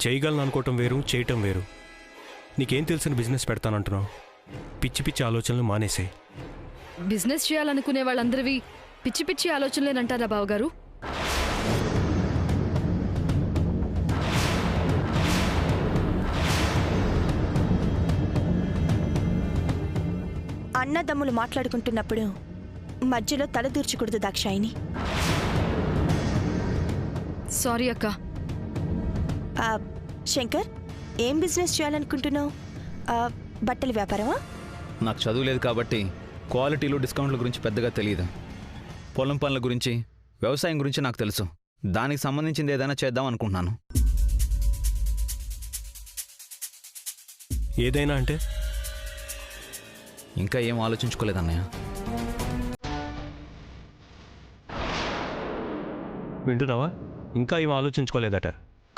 చేయగలను అనుకోవటం వేరు, చేయటం వేరు. నీకేం తెలిసిన బిజినెస్ పెడతానంటున్నావు? పిచ్చి పిచ్చి ఆలోచనలు మానేసే. బిజినెస్ చేయాలనుకునే వాళ్ళందరివి పిచ్చి పిచ్చి ఆలోచనలేనంటారా బావగారు? అన్నదమ్ములు మాట్లాడుకుంటున్నప్పుడు మధ్యలో తలదూర్చకూడదు దాక్షాయిని. సారీ అక్క. శంకర్, ఏం బిజినెస్ చేయాలనుకుంటున్నావు? బట్టల వ్యాపారమా? నాకు చదువు లేదు కాబట్టి క్వాలిటీలు డిస్కౌంట్ల గురించి పెద్దగా తెలియదు. పొలం పనుల గురించి, వ్యవసాయం గురించి నాకు తెలుసు. దానికి సంబంధించింది ఏదైనా చేద్దాం అనుకుంటున్నాను. ఏదైనా అంటే? ఇంకా ఏం ఆలోచించుకోలేదన్నయ్య. వింటున్నావా? ఇంకా ఏం ఆలోచించుకోలేదట,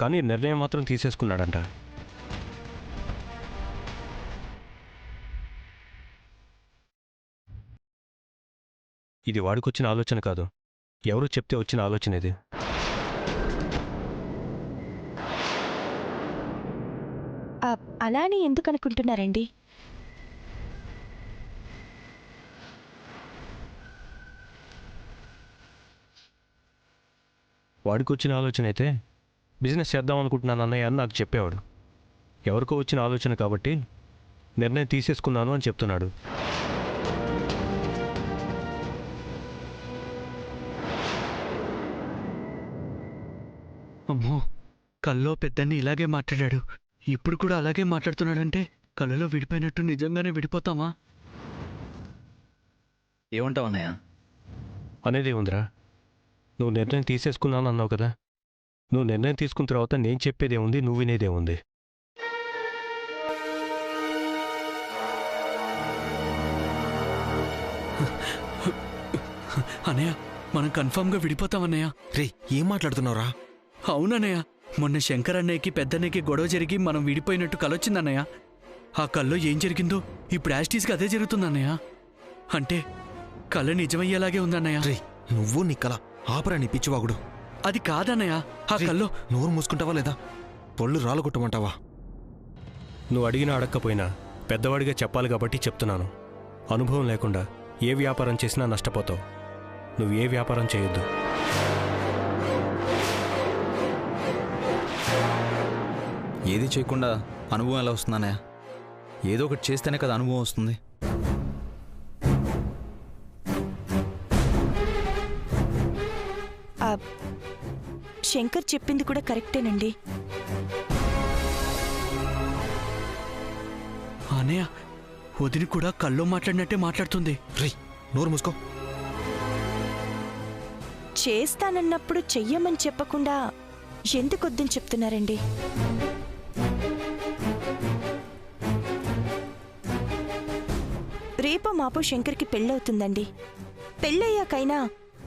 కానీ నిర్ణయం మాత్రం తీసేసుకున్నాడంట. ఇది వాడికొచ్చిన ఆలోచన కాదు, ఎవరు చెప్తే వచ్చిన ఆలోచన ఇది. అలా అని ఎందుకు అనుకుంటున్నారండి? వాడికొచ్చిన ఆలోచన అయితే బిజినెస్ చేద్దాం అనుకుంటున్నాను అన్నయ్య అని నాకు చెప్పేవాడు. ఎవరికో వచ్చిన ఆలోచన కాబట్టి నిర్ణయం తీసేసుకున్నాను అని చెప్తున్నాడు. అమ్మో, కల్లో పెద్దని ఇలాగే మాట్లాడాడు. ఇప్పుడు కూడా అలాగే మాట్లాడుతున్నాడంటే కళ్ళలో విడిపోయినట్టు నిజంగానే విడిపోతామా? ఏమంటావు అన్నయ్య? అనేది ఉందిరా, నువ్వు నిర్ణయం తీసేసుకున్నాను అన్నావు కదా. నువ్వు నిర్ణయం తీసుకున్న తర్వాత నేను చెప్పేదేముంది, నువ్వు వినేదేముంది? అన్నయ్య, మనం కన్ఫామ్గా విడిపోతామన్నయ్య. రే, ఏం మాట్లాడుతున్నావురా? అవునన్నయ్య, మొన్న శంకర్ అన్నయ్యకి పెద్దన్నయ్యకి గొడవ జరిగి మనం విడిపోయినట్టు కలొచ్చిందన్నయ్య. ఆ కల్లో ఏం జరిగిందో ఇప్పుడు యాస్టీస్కి అదే జరుగుతుందన్నయ్య. అంటే కళ నిజమయ్యేలాగే ఉందన్నయ్య. రే, నువ్వు నీ కళ ఆపరా, నీ పిచ్చివాగుడు. అది కాదన్నయ్య, ఆ కల్లో. నోరు మూసుకుంటావా లేదా పళ్ళు రాలగొట్టమంటావా? నువ్వు అడిగినా అడగకపోయినా పెద్దవాడిగా చెప్పాలి కాబట్టి చెప్తున్నాను. అనుభవం లేకుండా ఏ వ్యాపారం చేసినా నష్టపోతావు. నువ్వు ఏ వ్యాపారం చేయొద్దు. ఏది చేయకుండా అనుభవం ఎలా వస్తుందన్నయ్య? ఏదో ఒకటి చేస్తేనే కదా అనుభవం వస్తుంది. శంకర్ చెప్పింది కూడా కరెక్టేనండి. అన్నయ్య, వదిని కూడా కల్లో మాట్లాడినట్టే మాట్లాడుతుంది. రే, నోరు మూసుకో. చేస్తానన్నప్పుడు చెయ్యమని చెప్పకుండా ఎందుకొద్దని చెప్తున్నారండి? రేపో మాపో శంకర్కి పెళ్ళవుతుందండి. పెళ్ళయ్యాకైనా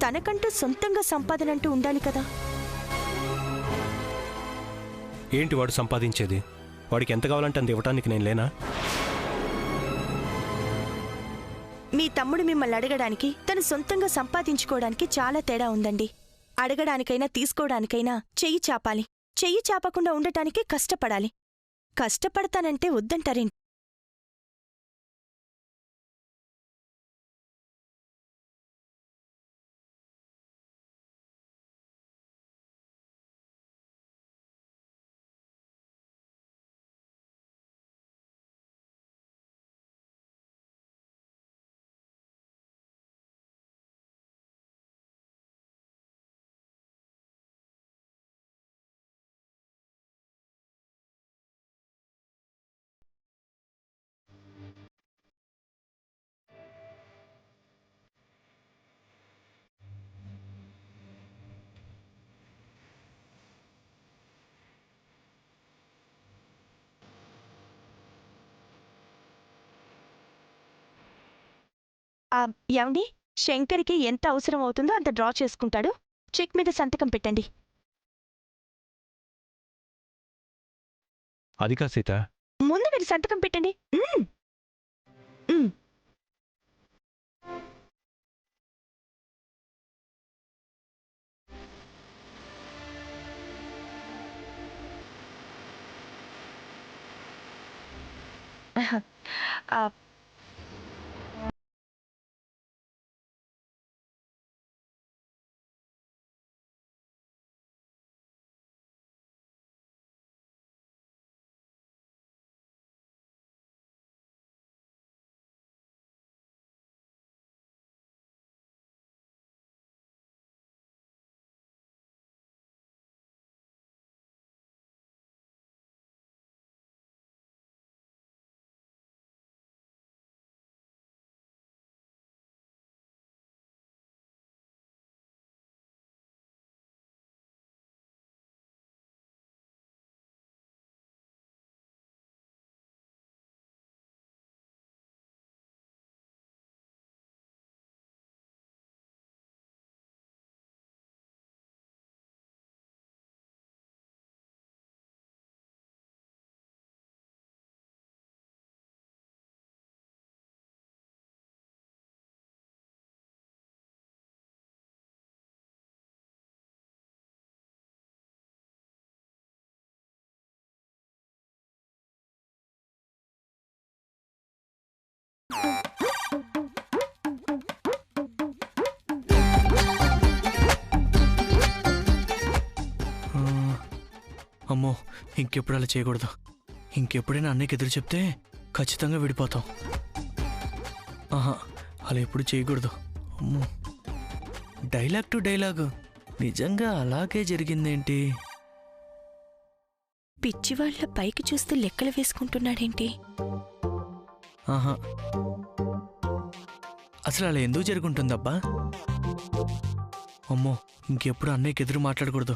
తనకంటూ సొంతంగా సంపాదన అంటూ ఉండాలి కదా. ఏంటి వాడు సంపాదించేది? వాడికి ఎంత కావాలంటే అంత ఇవ్వటానికి నేను లేనా? మీ తమ్ముడు మిమ్మల్ని అడగడానికి, తను సొంతంగా సంపాదించుకోవడానికి చాలా తేడా ఉందండి. అడగడానికైనా తీసుకోవడానికైనా చెయ్యి చాపాలి. చెయ్యి చాపకుండా ఉండటానికి కష్టపడాలి. కష్టపడతానంటే వద్దంటారేంటి? ఏమండి, శంకర్కి ఎంత అవసరం అవుతుందో అంత డ్రా చేసుకుంటాడు. చెక్ మీద సంతకం పెట్టండి. అది కా సీత, ముందు మీరు సంతకం పెట్టండి. ఆ, అమ్మో, ఇంకెప్పుడు అలా చేయకూడదు. ఇంకెప్పుడైనా అన్నయ్యకి ఎదురు చెప్తే ఖచ్చితంగా విడిపోతాం. ఆహా, అలా ఎప్పుడు చేయకూడదు. అమ్మో, డైలాగ్ టు డైలాగ్ నిజంగా అలాగే జరిగిందేంటి? పిచ్చివాళ్ళ పైకి చూస్తూ లెక్కలు వేసుకుంటున్నాడేంటి? ఆహా, అసలు అలా ఎందుకు జరుగుంటుందబ్బా? అమ్మో, ఇంకెప్పుడు అన్నయ్యకి ఎదురు మాట్లాడకూడదు.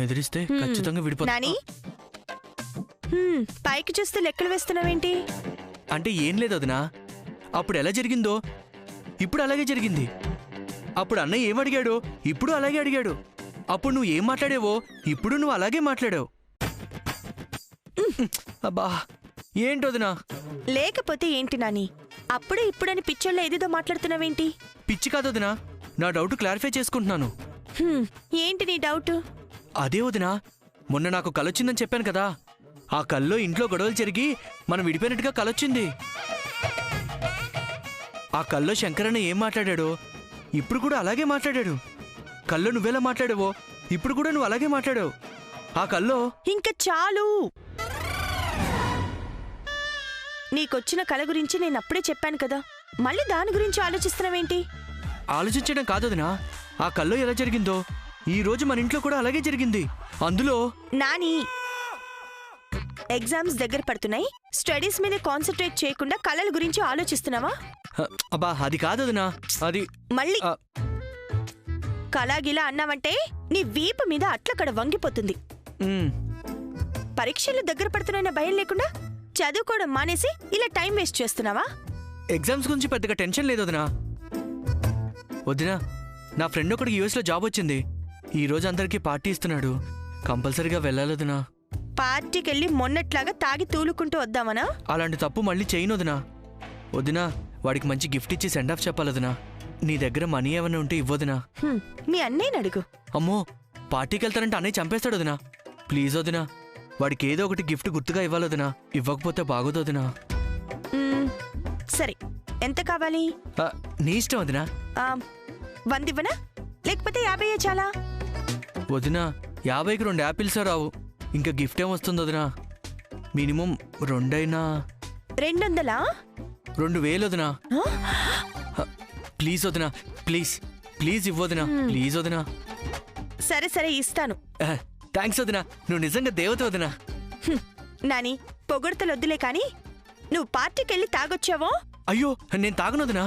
ఎదిరిస్తే ఖచ్చితంగా విడిపోతా. నాని, పైకి చూస్తూ లెక్కలు వేస్తున్నావేంటి? అంటే ఏం లేదు వదినా, అప్పుడు ఎలా జరిగిందో ఇప్పుడు అలాగే జరిగింది. అప్పుడు అన్నయ్య ఏమడిగాడో ఇప్పుడు అలాగే అడిగాడు. అప్పుడు నువ్వు ఏం మాట్లాడావో ఇప్పుడు నువ్వు అలాగే మాట్లాడావు. అబ్బా, ఏంటి వదినా? లేకపోతే ఏంటి నాని, అప్పుడే ఇప్పుడని పిచ్చోళ్ళ ఏదేదో మాట్లాడుతున్నావేంటి? పిచ్చి కాదు వదినా, నా డౌట్ క్లారిఫై చేసుకుంటున్నాను. ఏంటి నీ డౌట్? అదే వదినా, మొన్న నాకు కలొచ్చిందని చెప్పాను కదా, ఆ కల్లో ఇంట్లో గొడవలు జరిగి మనం విడిపోయినట్టుగా కలొచ్చింది. ఆ కల్లో శంకరన్న ఏం మాట్లాడాడో ఇప్పుడు కూడా అలాగే మాట్లాడాడు. కల్లో నువ్వెలా మాట్లాడావో ఇప్పుడు కూడా నువ్వు అలాగే మాట్లాడావు. ఆ కల్లో ఇంక చాలు. నీకొచ్చిన కళ గురించి నేను అప్పుడే చెప్పాను కదా, మళ్ళీ దాని గురించి ఆలోచిస్తున్నావేంటి? ఆలోచించడం కాదు వదినా, ఆ కల్లో ఎలా జరిగిందో ఈ రోజు మన ఇంట్లో కూడా అలాగే జరిగింది. అందులో నాని, ఎగ్జామ్స్ దగ్గర పడుతున్నాయి, స్టడీస్ మీద కాన్సన్ట్రేట్ చేయకుండా కళల గురించి ఆలోచిస్తున్నావా? అబ్బా, అది కాదు వదినా, అది మళ్ళీ ఆ, కళాగిలా అన్నావంటే నీ వీపు మీద అట్లక్కడ వంగిపోతుంది. ఉమ్, పరీక్షలు దగ్గర పడుతున్నాయన్న భయం లేకుండా చదువుకోవడం మానేసి ఇలా టైం వేస్ట్ చేస్తున్నావా? ఎగ్జామ్స్ గురించి పెద్దగా టెన్షన్ లేదు వదినా. వదినా, నా ఫ్రెండ్ ఒకడికి యూఎస్లో జాబ్ వచ్చింది. ఈ రోజు అందరికీ పార్టీ ఇస్తున్నాడు, కంపల్సరీగా వెళ్ళాలి వదినా. పార్టీకెళ్ళి మొన్నట్లాగా తాగి తూలుకుంటూ వద్దామనా? అలాంటి తప్పు మళ్ళీ చేయను వదినా. వదినా, వాడికి మంచి గిఫ్ట్ ఇచ్చి సెండ్ ఆఫ్ చెప్పాలి వదినా. నీ దగ్గర మనీ ఏమైనా ఉంటే ఇవ్వదునా. మీ అన్నయ్యని అడుగు. అమ్మో, పార్టీకి వెళ్తానంటే అన్నయ్య చంపేస్తాడు వదినా. ప్లీజ్ వదినా, వాడికి ఏదో ఒకటి గిఫ్ట్ గుర్తుగా ఇవ్వాలి వదినా. ఇవ్వకపోతే బాగోదు వదినా. సరే, ఎంత కావాలి? నీ ఇష్టం వదినా. 100 ఇవ్వనా లేకపోతే 50 చాలా? వదినా, 50కి 2 యాపిల్స్ రావు, ఇంకా గిఫ్ట్ ఏమొస్తుంది వదినా? మినిమం 2 అయినా. 200? 2000 వదినా. ప్లీజ్ వదినా, ప్లీజ్ ప్లీజ్ ఇవ్వదునా, ప్లీజ్ వదినా. సరే సరే, ఇస్తాను. థ్యాంక్స్ వదినా, నువ్వు నిజంగా దేవత వదినా. నాని, పొగడ్తలొద్దులే కాని నువ్వు పార్టీకెళ్ళి తాగొచ్చావో? అయ్యో, నేను తాగను వదినా.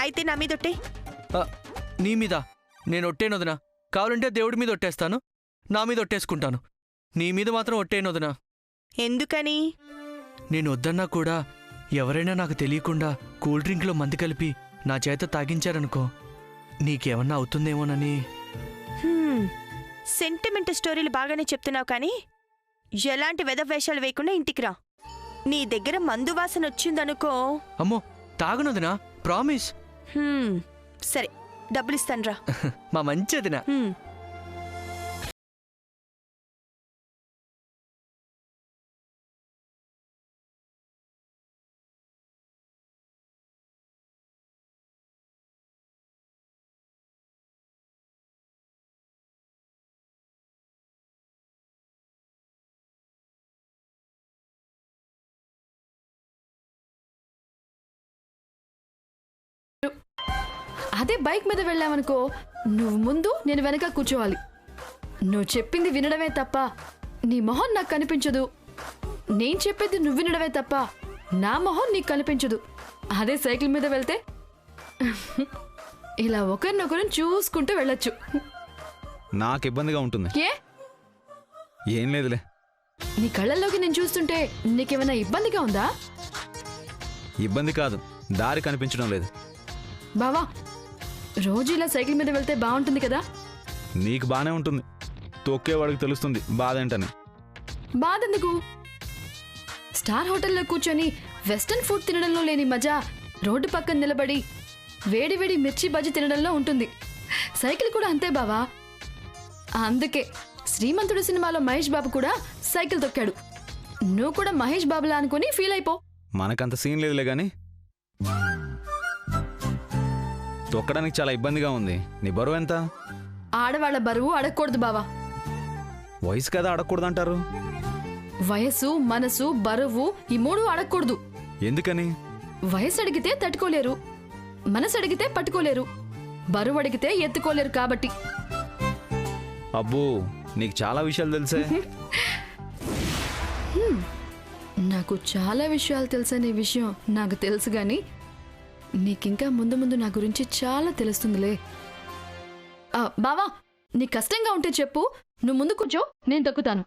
అయితే నా మీదొట్టే. నీ మీద నేను ఒట్టేను వదినా. కావాలంటే దేవుడి మీద ఒట్టేస్తాను, నా మీద ఒట్టేసుకుంటాను. నీ మీద మాత్రం ఒట్టేను వదినా. ఎందుకని? నేను వద్దన్నా కూడా ఎవరైనా నాకు తెలియకుండా కూల్ డ్రింక్లో మందు కలిపి నా చేత తాగించారనుకో, నీకేమన్నా అవుతుందేమోనని. సెంటిమెంట్ స్టోరీలు బాగానే చెప్తున్నావు కానీ ఎలాంటి వెధవేషాలు వేయకుండా ఇంటికి రా. నీ దగ్గర మందు వాసన వచ్చిందనుకో. అమ్మో, తాగనొదినా, ప్రామిస్. సరే, డబ్బులిస్తాన్రా. మా మంచి వదినా. అదే బైక్ మీద వెళ్ళామనుకో, నువ్వు ముందు నేను వెనక కూర్చోవాలి. నువ్వు చెప్పింది వినడమే తప్ప నీ మొహం నాకు కనిపించదు. నేను చెప్పేది నువ్వు వినడమే తప్ప నా మొహం నీకు కనిపించదు. అదే సైకిల్ మీద వెళ్తే ఇలా ఒకరినొకరు చూసుకుంటూ వెళ్ళొచ్చు. నాకు ఇబ్బందిగా ఉంటుంది. ఏ ఏం లేదులే. నీ కళ్ళల్లోకి నేను చూస్తుంటే నీకేమైనా ఇబ్బందిగా ఉందా? ఇబ్బంది కాదు, దారి కనిపించడం లేదు. బావా, రోజు ఇలా సైకిల్ మీద వెళ్తే బాగుంటుంది కదా. నీకు బానే ఉంటుంది, తొక్కేవాడికి తెలుస్తుంది బాధ ఏంటని. బాధ ఎందుకు? స్టార్ హోటల్లో కూర్చొని వెస్టర్న్ ఫుడ్ తినడంలో లేని మజా రోడ్డు పక్కన నిలబడి వేడి వేడి మిర్చి బజ్జీ తినడంలో ఉంటుంది. సైకిల్ కూడా అంతే బావా. అందుకే శ్రీమంతుడు సినిమాలో మహేష్ బాబు కూడా సైకిల్ తొక్కాడు. నువ్వు కూడా మహేష్ బాబులా అనుకుని ఫీల్ అయిపో. మనకంత సీన్ లేదులే గాని తొక్కడానికి చాలా ఇబ్బందిగా ఉంది. నీ బరువు ఎంత? ఆడవాళ్ల బరువు అడగకూడదు బావా. వయసు కదా అడగకూడదు అంటారు. వయసు, మనసు, బరువు ఈ మూడు అడగకూడదు. ఎందుకని? వయసు అడిగితే తట్టుకోలేరు, మనసు అడిగితే పట్టుకోలేరు, బరువు అడిగితే ఎత్తుకోలేరు కాబట్టి. అబ్బో, నీకు చాలా విషయాలు తెలుసే. నాకు చాలా విషయాలు తెలుసనే విషయం నాకు తెలుసు గాని నీకింకా ముందు ముందు నా గురించి చాలా తెలుస్తుందిలే. బావా, నీకు కష్టంగా ఉంటే చెప్పు, నువ్వు ముందు కూర్చో, నేను తొక్కుతాను.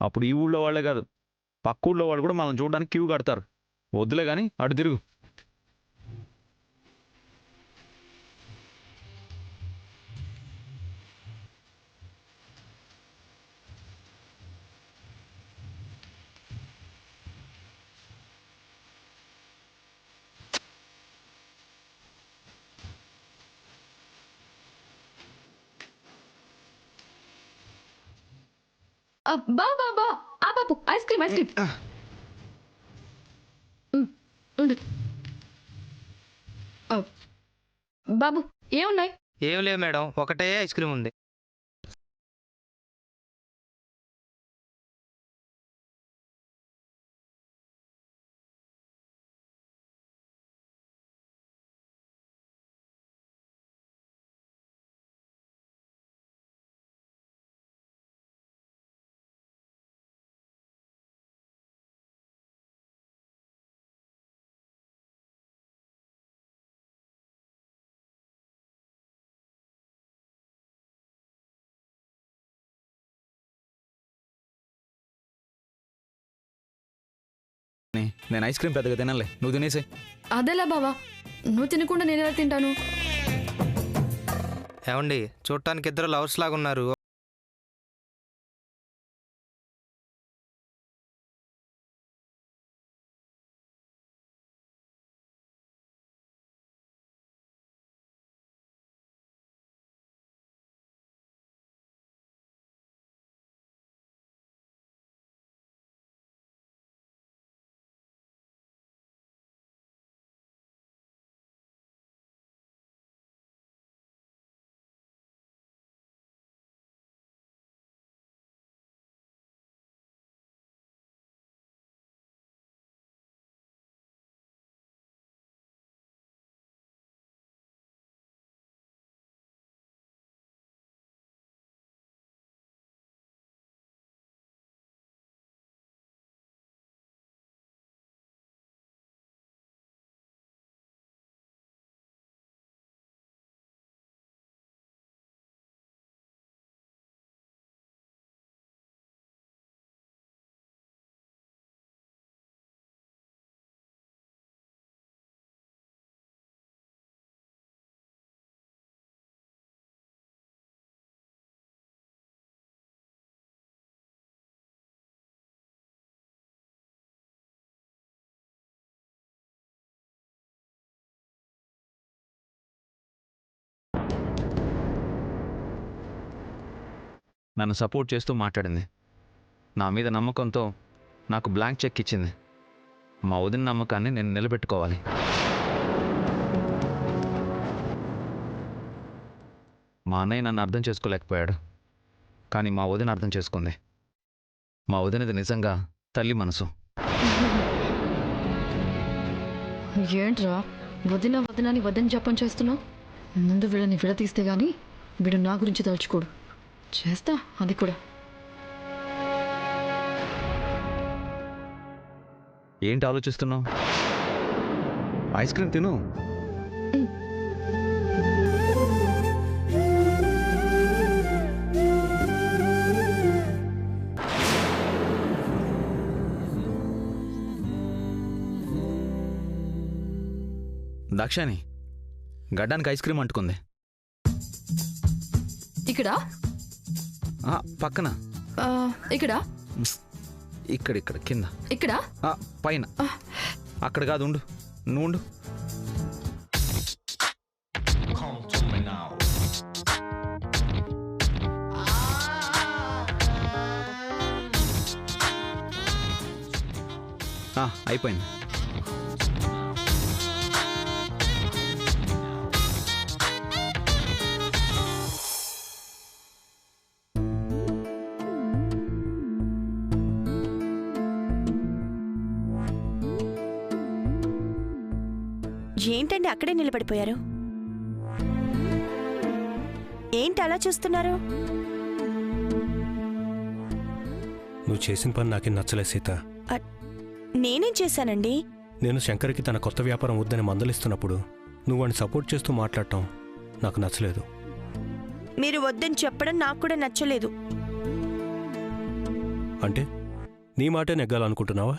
అప్పుడు ఈ ఊళ్ళో వాళ్ళే కాదు, పక్క ఊళ్ళో వాళ్ళు కూడా మనం చూడడానికి క్యూ కడతారు. వద్దులే గాని అటు తిరుగు. బా బా బా, ఆ బాబు, ఐస్ క్రీమ్, ఐస్ క్రీమ్. ఉండు. బాబు, ఏమున్నాయి? ఏం లేవు మేడం, ఒకటే ఐస్ క్రీమ్ ఉంది. నేను ఐస్ క్రీమ్ పెద్దగా తినాలే, నువ్వు తినేసే. అదేలా బావా, నువ్వు తినకుండా నేను ఎలా తింటాను? ఏమండి, చూడటానికి ఇద్దరు లవర్స్ లాగా ఉన్నారు. నన్ను సపోర్ట్ చేస్తూ మాట్లాడింది. నా మీద నమ్మకంతో నాకు బ్లాంక్ చెక్ ఇచ్చింది. మా వదిన నమ్మకాన్ని నేను నిలబెట్టుకోవాలి. మా అన్నయ్య నన్ను అర్థం చేసుకోలేకపోయాడు, కానీ మా వదిన అర్థం చేసుకుంది. మా వదినది నిజంగా తల్లి మనసు. ఏంట్రా వదిన వదిన అని వద్దని జపం చేస్తున్నావు. ముందు వీళ్ళని విడతీస్తే గానీ వీడు నా గురించి తలుచుకోడు. చేస్తా అది కూడా. ఏంటి ఆలోచిస్తున్నావు? ఐస్ క్రీమ్ తిను. దాక్షాని, గడ్డానికి ఐస్ క్రీమ్ అంటుకుంది. ఇక్కడ పక్కన, ఇక్కడ ఇక్కడ కింద, ఇక్కడ పైన. అక్కడ కాదు, ఉండు, నువ్వు ఉండు. అయిపోయింది. ఏంటండి అక్కడే నిలబడిపోయారు? ఏంటి అలా చూస్తున్నారు? నువ్వు చేసిన పని నాకేం నచ్చలేదు సీత. నేనేం చేశానండి? నేను శంకర్కి తన కొత్త వ్యాపారం వద్దని మందలిస్తున్నప్పుడు నువ్వు వాడిని సపోర్ట్ చేస్తూ మాట్లాడటం నాకు నచ్చలేదు. మీరు వద్దని చెప్పడం నాకు కూడా నచ్చలేదు. అంటే నీ మాటే నెగ్గాలనుకుంటున్నావా?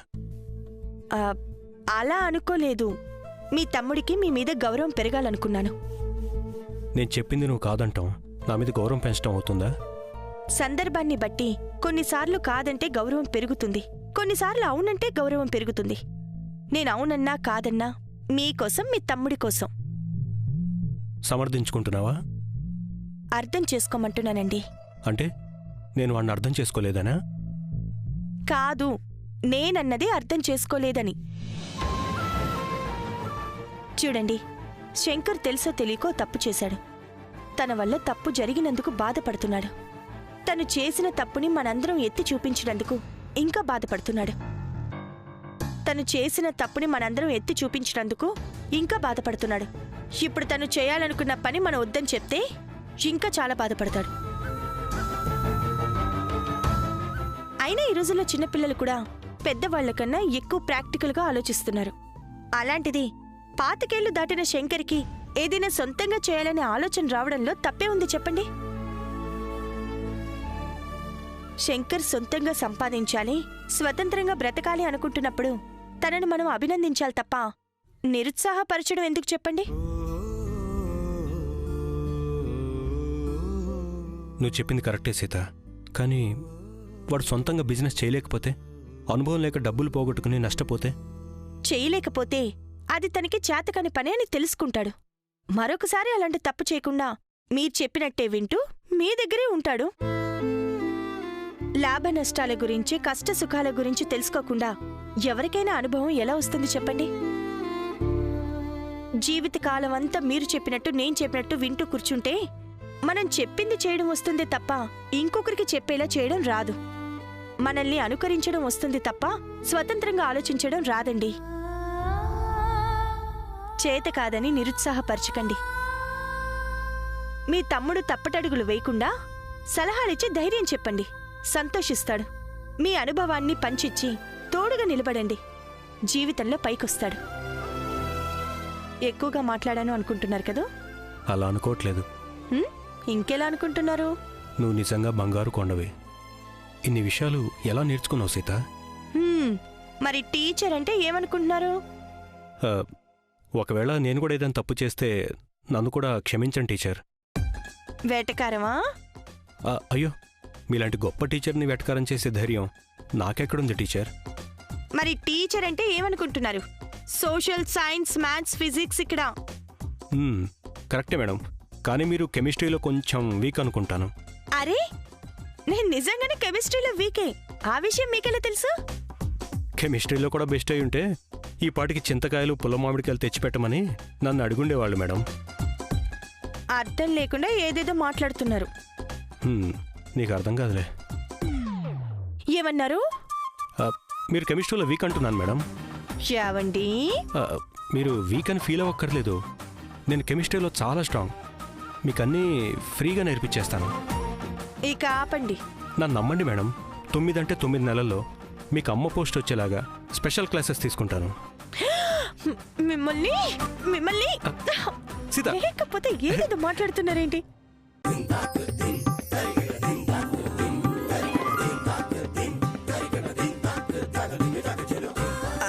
అలా అనుకోలేదు. మీ తమ్ముడికి మీ మీద గౌరవం పెరగాలనుకున్నాను. నేను చెప్పింది నువ్వు కాదంటాం నా మీద గౌరవం పెంచడం అవుతుందా? సందర్భాన్ని బట్టి కొన్నిసార్లు కాదంటే గౌరవం పెరుగుతుంది, కొన్నిసార్లు అవునంటే గౌరవం పెరుగుతుంది. నేను అవునన్నా కాదన్నా మీకోసం, మీ తమ్ముడి కోసం. సమర్థించుకుంటున్నావా? అర్థం చేసుకోమంటున్నానండి. అంటే నేను వాడిని అర్థం చేసుకోలేదనా? కాదు, నేనన్నది అర్థం చేసుకోలేదని. చూడండి, శంకర్ తెలుసో తెలియకో తప్పు చేశాడు. తన వల్ల తప్పు జరిగినందుకు బాధపడుతున్నాడు. తను చేసిన తప్పుని మనందరం ఎత్తి చూపించినందుకు ఇంకా బాధపడుతున్నాడు. తను చేసిన తప్పుని మనందరం ఎత్తి చూపించినందుకు ఇంకా బాధపడుతున్నాడు. ఇప్పుడు తను చేయాలనుకున్న పని మనం వద్దని చెప్తే ఇంకా చాలా బాధపడతాడు. అయినా ఈ రోజుల్లో చిన్నపిల్లలు కూడా పెద్దవాళ్లకన్నా ఎక్కువ ప్రాక్టికల్గా ఆలోచిస్తున్నారు. అలాంటిది పాతికేళ్లు దాటిన శంకర్కి ఏదైనా సొంతంగా చేయాలనే ఆలోచన రావడంలో తప్పే ఉంది చెప్పండి? శంకర్ సొంతంగా సంపాదించాలి, స్వతంత్రంగా బ్రతకాలి అనుకుంటున్నప్పుడు తనను మనం అభినందించాలి తప్ప నిరుత్సాహపరచడం ఎందుకు చెప్పండి? నువ్వు చెప్పింది కరెక్టే సీత. కానీ వాడు సొంతంగా బిజినెస్ చేయలేకపోతే, అనుభవం లేక డబ్బులు పోగొట్టుకుని నష్టపోతే? చేయలేకపోతే అది తనకి చేతకాని పని అని తెలుసుకుంటాడు. మరొకసారి అలాంటి తప్పు చేయకుండా మీరు చెప్పినట్టే వింటూ మీ దగ్గరే ఉంటాడు. లాభ నష్టాల గురించి, కష్ట సుఖాల గురించి తెలుసుకోకుండా ఎవరికైనా అనుభవం ఎలా వస్తుంది చెప్పండి? జీవితకాలం అంతా మీరు చెప్పినట్టు, నేను చెప్పినట్టు వింటూ కూర్చుంటే మనం చెప్పింది చేయడం వస్తుంది తప్ప ఇంకొకరికి చెప్పేలా చేయడం రాదు. మనల్ని అనుకరించడం వస్తుంది తప్ప స్వతంత్రంగా ఆలోచించడం రాదండి. చేత కాదని నిరుత్సాహపరచకండి. మీ తమ్ముడు తప్పటడుగులు వేయకుండా సలహాలిచ్చి ధైర్యం చెప్పండి, సంతోషిస్తాడు. మీ అనుభవాన్ని పంచిచ్చి తోడుగా నిలబడండి, జీవితంలో పైకొస్తాడు. ఎక్కువగా మాట్లాడాను అనుకుంటున్నారు కదా? అలా అనుకోవట్లేదు. ఇంకెలా అనుకుంటున్నారు? నువ్వు నిజంగా బంగారు కొండవి. ఇన్ని విషయాలు ఎలా నేర్చుకున్నావు సీత? మరి టీచర్ అంటే ఏమనుకుంటున్నారు? ఒకవేళ నేను కూడా ఏదైనా తప్పు చేస్తే నన్ను కూడా క్షమించండి టీచర్. వేటకారమా? అయ్యో, మీలాంటి గొప్ప టీచర్ని వెటకారం చేసే ధైర్యం నాకెక్కడుంది టీచర్? మరి టీచర్ అంటే ఏమనుకుంటున్నారు? సోషల్ సైన్స్, మ్యాథ్స్, ఫిజిక్స్ ఇక్కడ. కరెక్టే మేడం, కానీ మీరు కెమిస్ట్రీలో కొంచెం వీక్ అనుకుంటాను. అరే, నేను నిజంగానే కెమిస్ట్రీలో వీకే. ఆ విషయం మీకెలా తెలుసు? కెమిస్ట్రీలో కూడా బెస్ట్ అయి ఉంటే ఈ పాటికి చింతకాయలు, పుల్ల మామిడికాయలు తెచ్చిపెట్టమని నన్ను అడుగుండేవాళ్ళు మేడం. అర్థం లేకుండా ఏదేదో మాట్లాడుతున్నారు. నీకు అర్థం కాదులే. ఏమన్నారు? మీరు కెమిస్ట్రీలో వీక్ అంటున్నాను మేడం. యావండి, మీరు వీక్ అని ఫీల్ అవ్వక్కర్లేదు. నేను కెమిస్ట్రీలో చాలా స్ట్రాంగ్. మీకు అన్నీ ఫ్రీగా నేర్పించేస్తాను. ఇక ఆపండి. నన్ను నమ్మండి మేడం. 9 అంటే 9 నెలల్లో మీకు అమ్మ పోస్ట్ వచ్చేలాగా స్పెషల్ క్లాసెస్ తీసుకుంటాను. మిమ్మల్ని మిమ్మల్ని సీత, లేకపోతే ఏదేదో మాట్లాడుతున్నారేంటి?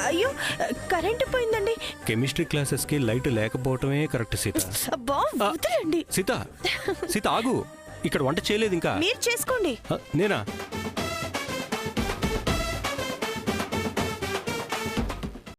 అయ్యో, కరెంటు పోయిందండి. కెమిస్ట్రీ క్లాసెస్కి లైట్ లేకపోవటమే కరెక్ట్ సీత. అబ్బా, వదిలేండి. సీత, సీత ఆగు. ఇక్కడ వంట చేయలేదు ఇంకా. మీరు చేసుకోండి. నేనా?